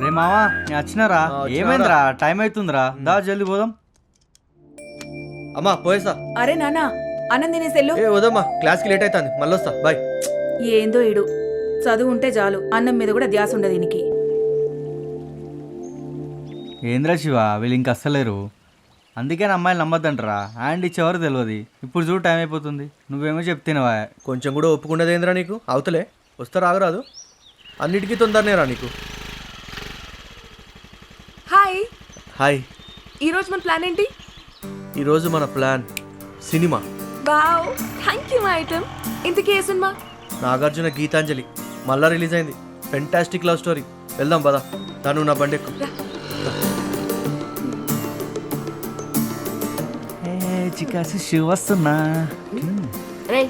రే మావా నేను వచ్చినారా? ఏమైందిరా? టైం అవుతుందిరా, దా జల్ది పోదాం. అమ్మా పోయేసా. అరే నానా అన్నం తినేసెల్లు. ఏ వదమ్మా, క్లాస్కి లేట్ అవుతుంది, మళ్ళీ వస్తా, బాయ్. ఏందో ఇడు చదువు ఉంటే చాలు, అన్నం మీద కూడా ధ్యాస ఉండదు దీనికి. ఏంద్రా శివ, వీళ్ళు ఇంక అస్సలేరు. అందుకే నా అమ్మాయిలు నమ్మద్దంటరా, హ్యాండ్ ఇచ్చేవారు తెలియదు. ఇప్పుడు చూడు టైం అయిపోతుంది, నువ్వేమో చెప్తున్నావా? కొంచెం కూడా ఒప్పుకున్నదేంద్రా నీకు? అవతలే వస్తా, రాగరాదు, అన్నిటికీ తొందరనేరా నీకు. Hi, hi. ఈరోజు మన ప్లాన్ ఏంటి? ఈరోజు మన plan cinema. Wow, thank you my item. ఇంతకీ ఏ సినిమా? నాగార్జున గీతాంజలి మళ్ళా రిలీజ్ అయింది. Fantastic love story. వెళ్దాం పదా. తను నా బండి ఎక్కు. చికాసి శివ వస్తున్నా. రే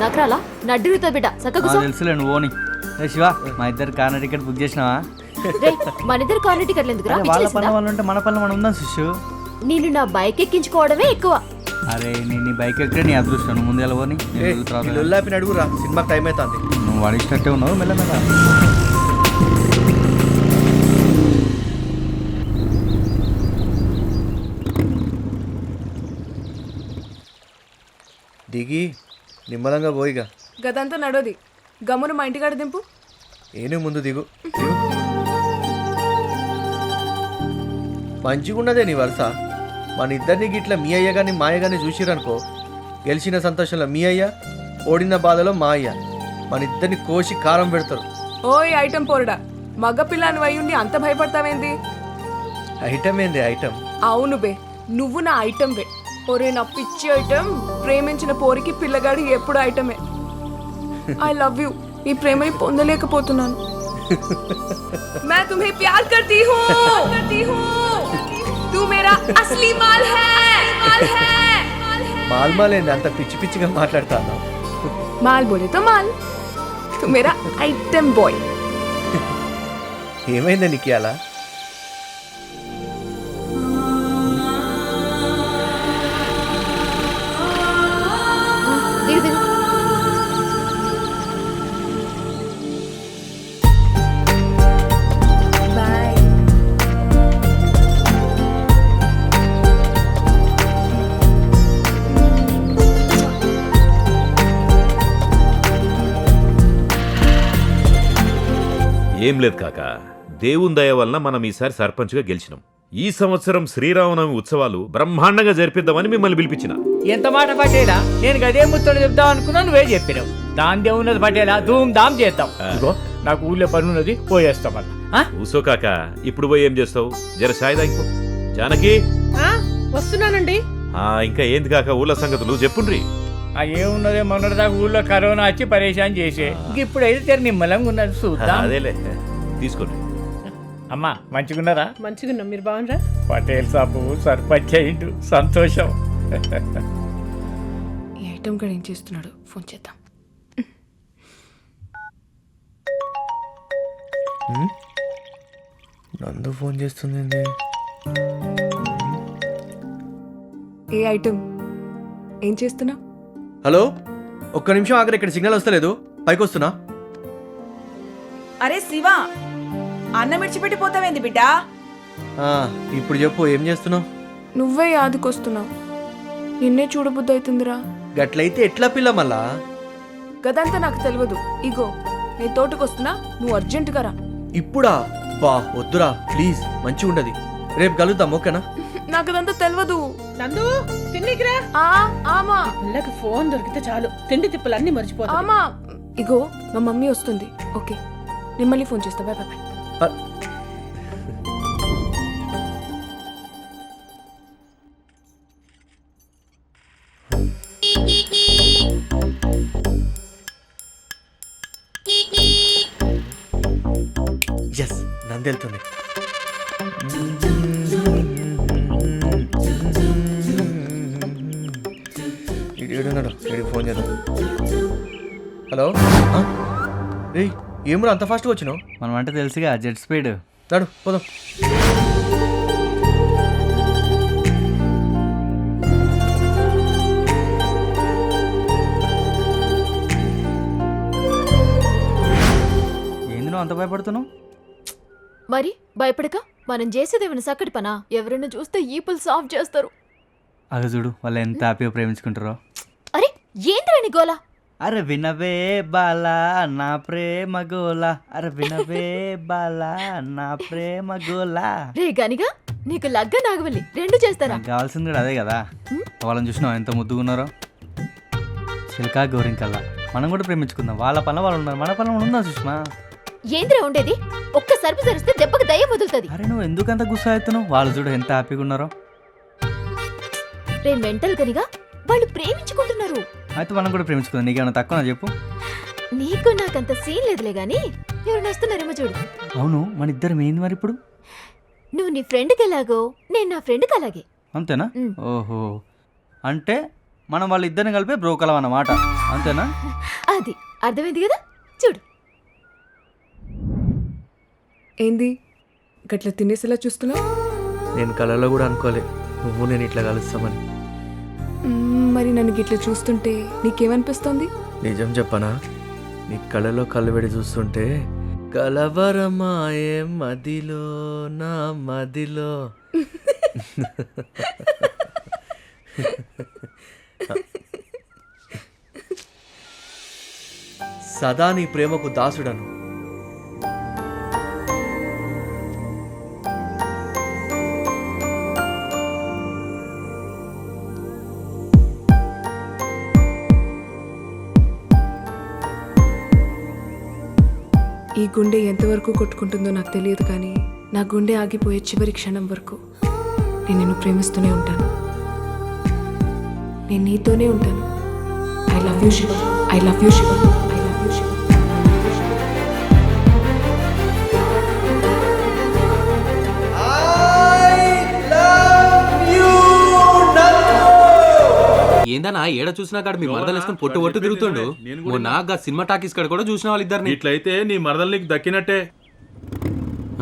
నకరాలా నడ్డితో బిడ్డ చక్కగా తెలుసులే నువ్వు ఓని. రే శివ, మా ఇద్దరు కార్నర్ టికెట్ బుక్ చేసినావా? రే మన ఇద్దరు కార్నర్ టికెట్లు ఎందుకురా? వాళ్ళ పనులు వాళ్ళు ఉంటే మన పనులు మనం ఉందాం శిష్యు. నేను నా బైక్ ఎక్కించుకోవడమే ఎక్కువ. అరే నేను నీ బైక్ ఎక్కడే నీ అదృష్టం, నువ్వు ముందు వెళ్ళబోని. లొల్లాపిని అడుగురా, సినిమాకి టైం అవుతుంది. నువ్వు వాడిచ్చినట్టే ఉన్నావు, మెల్లమెల్ల. దిగి నిమ్మలంగా పోయిగా. గదంతా నడోది, గమ్మును మా ఇంటికాడ దింపు. ఏను ముందు దిగు. మంచిగున్నదే నీ వరుస. మన ఇద్దరిని గిట్ల మీ అయ్య కానీ మా అయ్య కానీ చూసిరనుకో, గెలిచిన సంతోషంలో మీ అయ్య, ఓడిన బాధలో మా అయ్య, మన ఇద్దరిని కోసి కారం పెడతారు. ఓయ్ ఐటమ్ పోరడా, మగ పిల్లని వయ్యుండి అంత భయపడతావేంది? ఐటమ్ ఏంది ఐటమ్? అవును బే, నువ్వు నా ఐటమ్ బే. ఒరే నా పిచ్చి ఐటమ్, ప్రేమించిన పోరికి పిల్లగాడి ఎప్పుడు ఐటమే. I love you. ఈ ప్రేమని పొందలేకపోతున్నాను. मैं तुम्हें प्यार करती हूँ, तू मेरा असली माल है, माल है, మాల్ మాల్ ఏంది అంత పిచ్చి పిచ్చిగా మాట్లాడతాను? माल बोले तो माल, तू मेरा आइटम बॉय. ఏమైందా నీకు అలా? దిగు దిగు. बाय. ఏం లేదు కాక, దేవుని దయ వలన మనం ఈసారి సర్పంచ్గా గెలిచినాం. ఈ సంవత్సరం శ్రీరామనవమి ఉత్సవాలు బ్రహ్మాండంగా జరిపిద్దామని మిమ్మల్ని పిలిపించిన. ఎంత మాట పటేలా, నేను గదే ముచ్చట చెప్దాం అనుకున్నా, నువ్వే చెప్పినావు. దాని దేవున్నది పటేలా, ధూమ్ ధామ్ చేద్దాం. ఇగో నాకు ఊళ్ళో పని ఉన్నది, పోయేస్తాం అన్న. ఊసో కాక, ఇప్పుడు పోయి ఏం చేస్తావు? జర సాయి దాగిపో. జానకి వస్తున్నానండి. ఇంకా ఏంది కాక ఊళ్ళో సంగతులు చెప్పుండ్రి. ఏమున్నదే, మొన్నటిదాకా ఊళ్ళో కరోనా వచ్చి పరేషాన్ చేసే, ఇప్పుడైతే తెర నిమ్మలంగా ఉన్నది, చూద్దాం. అదేలే, తీసుకోండి. అమ్మా మంచిగున్నారా? మంచిగున్నాం, మీరు బాగున్నారా? పటేల్ సాబు సర్పంచ్ అయిండు, సంతోషం. ఈ ఐటమ్ కూడా ఏం చేస్తున్నాడు? ఫోన్ చేద్దాం. నందు ఫోన్ చేస్తుంది. ఏ ఐటమ్, ఏం చేస్తున్నా? హలో, ఒక్క నిమిషం ఆఖరి, ఇక్కడ సిగ్నల్ వస్తలేదు, పైకి వస్తున్నా. అరే శివ, అన్నం విడిచిపెట్టిపోతావేంది బిడ్డా? ఇప్పుడు చెప్పు, ఏం చేస్తున్నావు? నువ్వే యాదకొస్తున్నావు, నిన్నే చూడబుద్ధి అవుతుందిరా. గట్లయితే ఎట్లా పిల్ల మళ్ళా? గదంతా నాకు తెలియదు. ఇగో నేను తోటకొస్తున్నా, నువ్వు అర్జెంటుగా రా. ఇప్పుడా? బా వద్దురా ప్లీజ్, మంచిగా ఉండదు. రేపు కలుద్దాం, ఓకేనా? నాకు అదంతా తెలియదు. నందు తిన్నికిరా. ఆమా పిల్లకి ఫోన్ దొరికితే చాలు, తిండి తిప్పులన్నీ మర్చిపోతా. ఆమా, ఇగో మా మమ్మీ వస్తుంది. ఓకే, నేను మళ్ళీ ఫోన్ చేస్తా. Bye bye. ఎస్, నంది వెళ్తుంది. ఏడున్నాడు? ఫోన్ చేద్దాం. హలో, రే ఏమో అంత ఫాస్ట్గా వచ్చినావు? మనం అంటే తెలుసుగా, జెట్ స్పీడ్. నాడు పోదాం. ఏంది నువ్వు అంత భయపడుతున్నావు? మరి భయపడక మనం చేసేదేమైనా సక్కటి పనా? ఎవరైనా చూస్తే ఈపులు సాఫ్ చేస్తారు. అగ చూడు వాళ్ళు ఎంత హ్యాపీగా ప్రేమించుకుంటారో. అరే ఏంద్రా నీ గోలా? అరే వినవే బాలా నా ప్రేమ గోలా, అరే వినవే బాలా నా ప్రేమ గోలా. రే గనిగా, నీకు లగ్గ నాగవల్లి రెండు చేస్తారా? నాకు కావాల్సింది కూడా అదే కదా. వాళ్ళని చూసినావు ఎంత ముద్దుగున్నారో. చిలకా గోరింకల్లా మనం కూడా ప్రేమించుకుందాం. వాళ్ళ పనులు వాళ్ళు ఉన్నారు, మన పనులు ఉందా సుష్మా? ఏంద్రా ఉండేది? ఒక్క సర్పు సరిస్తే దెబ్బకి దయ్యం వదులుతుంది. అరే నువ్వు ఎందుకంత గుస్సా అవుతున్నావు? వాళ్ళు చూడు ఎంత హ్యాపీగా ఉన్నారో. రే మెంటల్ గనిగా, వాళ్ళు ప్రేమించుకుంటున్నారు. అయితే మనం కూడా ప్రేమించుకుందాం. నీకేమైనా తక్కువ చెప్పు. నీకు నాకంత సీన్ లేదులే గాని ఎవరైనా వస్తున్నారేమో చూడు. అవును మన ఇద్దరం ఏంది మరి ఇప్పుడు? నువ్వు నీ ఫ్రెండ్కి ఎలాగో నేను నా ఫ్రెండ్కి అలాగే. అంతేనా? మ్. ఓహో, అంటే మనం వాళ్ళిద్దరిని కలిపి బ్రోకలం అన్నమాట, అంతేనా? అది అర్థమైంది కదా, చూడు. ఏంది గట్ల తినేసేలా చూస్తున్నావు? నేను కళలో కూడా అనుకోలే నువ్వు నేను ఇట్లా కలుస్తామని. మరి నన్ను గిట్ల చూస్తుంటే నీకేమనిపిస్తుంది? నిజం చెప్పనా, నీ కళలో కళ్ళు పెడి చూస్తుంటే కలవరమాయే మదిలో నా మదిలో. సదా నీ ప్రేమకు దాసుడను. ఈ గుండె ఎంతవరకు కొట్టుకుంటుందో నాకు తెలియదు, కానీ నా గుండె ఆగిపోయే చివరి క్షణం వరకు నేను నిన్ను ప్రేమిస్తూనే ఉంటాను. నేను నీతోనే ఉంటాను. I love you Shiva, I love you Shiva, I love you Shiva. ఏందన్నా ఏడ చూసినా కాడ మీ మరదలు వేసుకొని పొట్టు పొట్టు తిరుగుతుండు. మొన్న గా సినిమా టాకీస్ కాడ కూడా చూసిన వాళ్ళిద్దరిని. ఇట్లయితే నీ మరదలు నీకు దక్కినట్టే.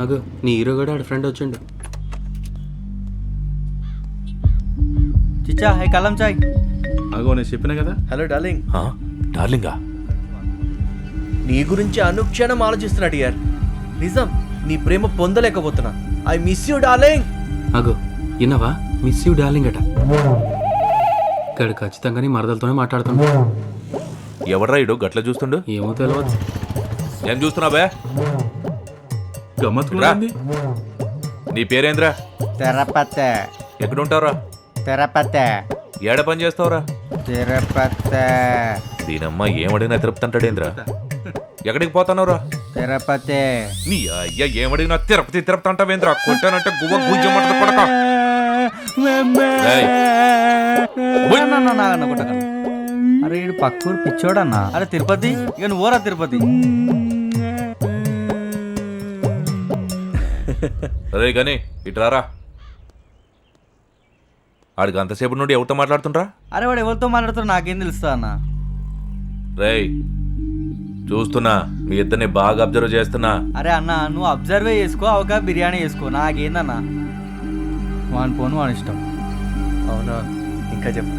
అగో నీ హీరో కూడా ఆడ ఫ్రెండ్ వచ్చిండు. చిచ్చా హై కలం చాయ్. అగో నేను చెప్పిన కదా. Hello darling. డార్లింగా, నీ గురించి అనుక్షణం ఆలోచిస్తున్నా డియర్. నిజం, నీ ప్రేమ పొందలేకపోతున్నా. I miss you darling. అగో ఇన్నవా, మిస్ యూ డార్లింగ్ అట. ఇక్కడ ఖచ్చితంగా నీ మరదలతోనే మాట్లాడుతుండు. ఎవడ్రా ఇడు గట్ల చూస్తుండు? ఏమో తెలియదు. ఏం చూస్తున్నావే? గమ్మత్తుకురా. నీ పేరేంద్రా? తిరుపతి. ఎక్కడుంటావురా? తిరుపతి. ఏడ పని చేస్తావురా? తిరుపతి. దీనమ్మ ఏమడిగినా తిరుపతి అంటాడేంద్రా? ఎక్కడికి పోతున్నావురా? తిరుపతి. నీ అయ్యా ఏమడిగినా తిరుపతి తిరుపతి అంటావేంద్రా? కొట్టానంటే గువ్వ గుజ్జమంట కొడక. ఏయ్. అరే ఈడు పక్కూరు పిచ్చోడన్నా. అరే తిరుపతి, ఇక నువ్వు ఓరా తిరుపతి. అరే కానీ ఇట్రారా. ఆడికి అంతసేపు నుండి ఎవరితో మాట్లాడుతుండ్రా? అరే వాడు ఎవరితో మాట్లాడుతారో నాకేం తెలుస్తా అన్న. రేయ్ చూస్తున్నా, మీ ఇద్దరిని బాగా అబ్జర్వ్ చేస్తున్నా. అరే అన్న నువ్వు అబ్జర్వే చేసుకో, అవక బిర్యానీ చేసుకో, నాకేందన్నా. వాని పోను వాని ఇష్టం. అవునా, ఇంకా చెప్పు.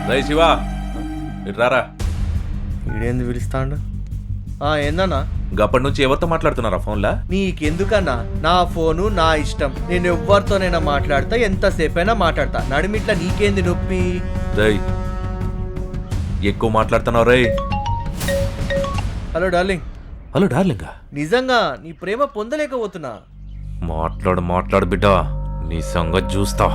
రేయ్ శివ ఇట్రారా. వీడేంది పిలుస్తాడు? ఏందన్నా? గప్పటి నుంచి ఎవరితో మాట్లాడుతున్నారా ఫోన్లా? నీకెందుకన్నా, నా ఫోను నా ఇష్టం. నేను ఎవరితోనైనా మాట్లాడతా, ఎంతసేపైనా మాట్లాడతా. నడిమిట్లా నీకేంది నొప్పి? రేయ్ ఎక్కువ మాట్లాడుతున్నావు రేయ్. Hello darling. హలో డార్లింగా, నిజంగా నీ ప్రేమ పొందలేకపోతున్నా. మాట్లాడు మాట్లాడు బిడ్డ, నీ సంగతి చూస్తా.